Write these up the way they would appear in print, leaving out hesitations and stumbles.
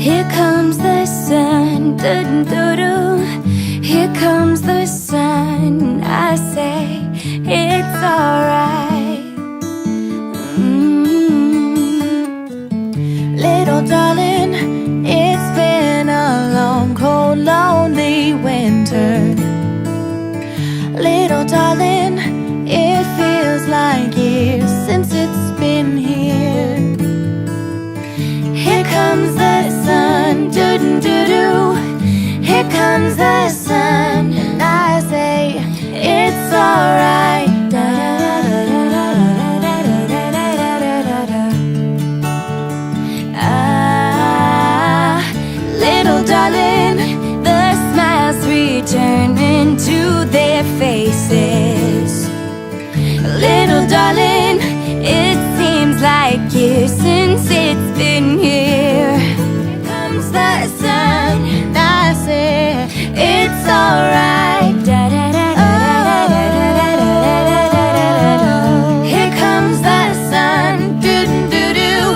Here comes the sun, doo-doo-doo-doo. Here comes the sun, I say it's alright. Little darling, it's been a long, cold, lonely winter. Little darling, it feels like years since it's been here. Here comes the sun, doo-doo-doo-doo. Here comes the sun, and I say it's alright. Little darling, the smiles return into their faces. Little darling, it seems like years since it's been here. Here comes the sun, and I say it's alright. Here comes the sun, doo-doo-doo-doo.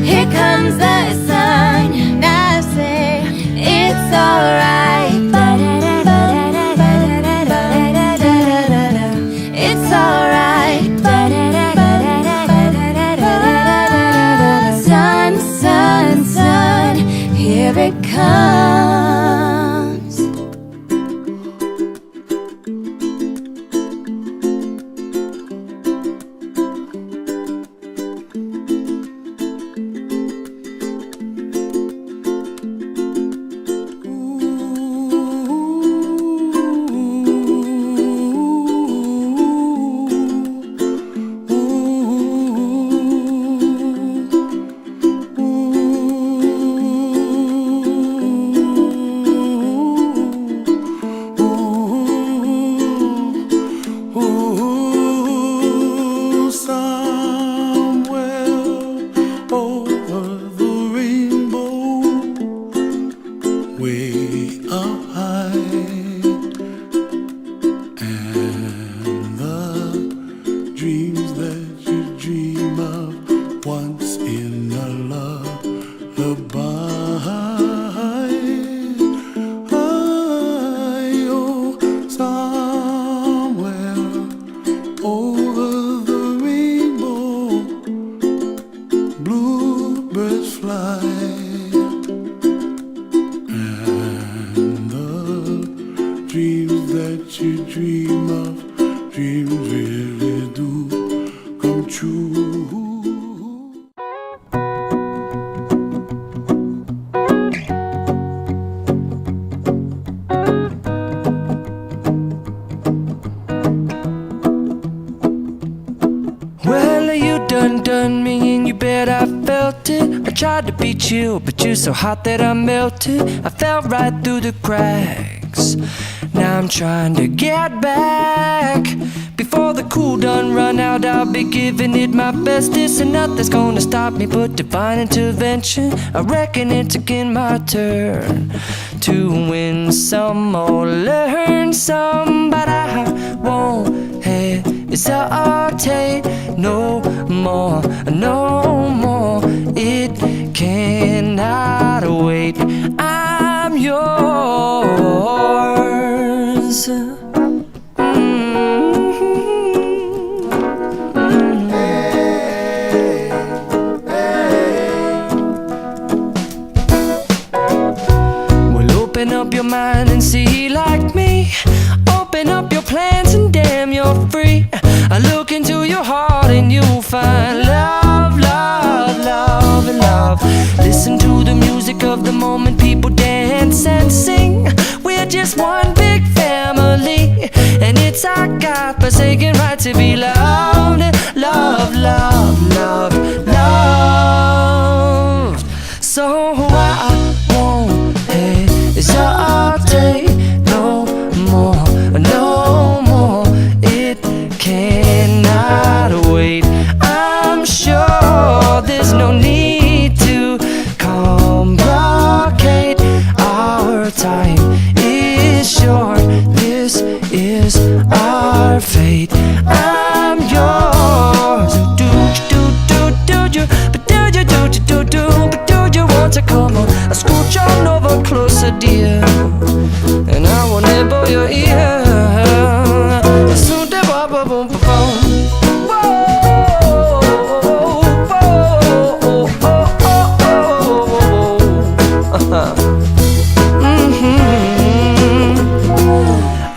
Here comes the sun, and I say it's alright. It's alright. Sun, sun, sun, here it comes. Done me and you bet I felt it. I tried to beat you, but you're so hot that I melted. I fell right through the cracks. Now I'm trying to get back. Before the cool done run out, I'll be giving it my bestest, and nothing's gonna stop me but divine intervention. I reckon it's again my turn to win some or learn some, but I won't hesitate no more, no more. It cannot wait. I'm yours. Well, open up your mind and see like me. Open up your plans and damn, you're free. I look into your heart and you'll find love, love, love, and love. Listen to the music of the moment, people dance and sing. We're just one big family, and it's our God-forsaken right to be loved, loved, loved, loved, loved. So I won't hesitate no more, no more. It cannot wait. I'm sure there's no need to complicate. Our time is short. This is our fate. I'm yours. Do you, but do you want so come on, scooch on over closer, dear, and I will nibble your ear. Soon the boom boom boom boom.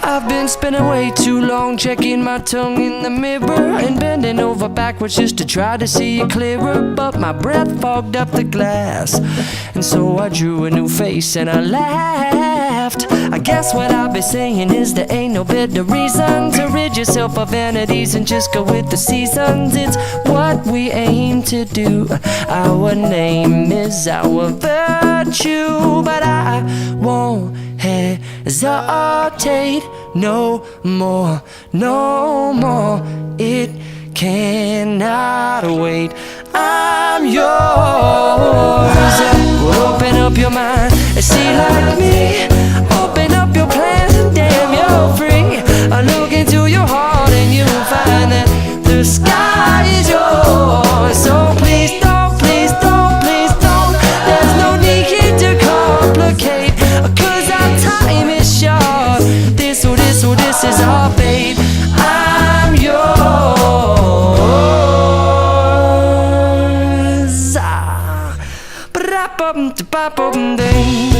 I've been spending way too long checking my tongue in the mirror and bending over backwards just to try to see it clearer, but my breath fogged up the glass, and so I drew a new face and I laughed. I guess what I'll be saying is there ain't no better reason to rid yourself of vanities and just go with the seasons. It's what we aim to do. Our name is our virtue, but I won't hesitate no more, no more. It cannot wait. I'm yours. Well, open up your mind and see like me. Open up your plans and damn, you're free. I look into your heart and you'll find that the sky is yours. So please don't, please don't, please don't. There's no need here to complicate, 'cause our time is short. This is our fate. I'm yours. Ba-da-bum-da-ba-bum-ding.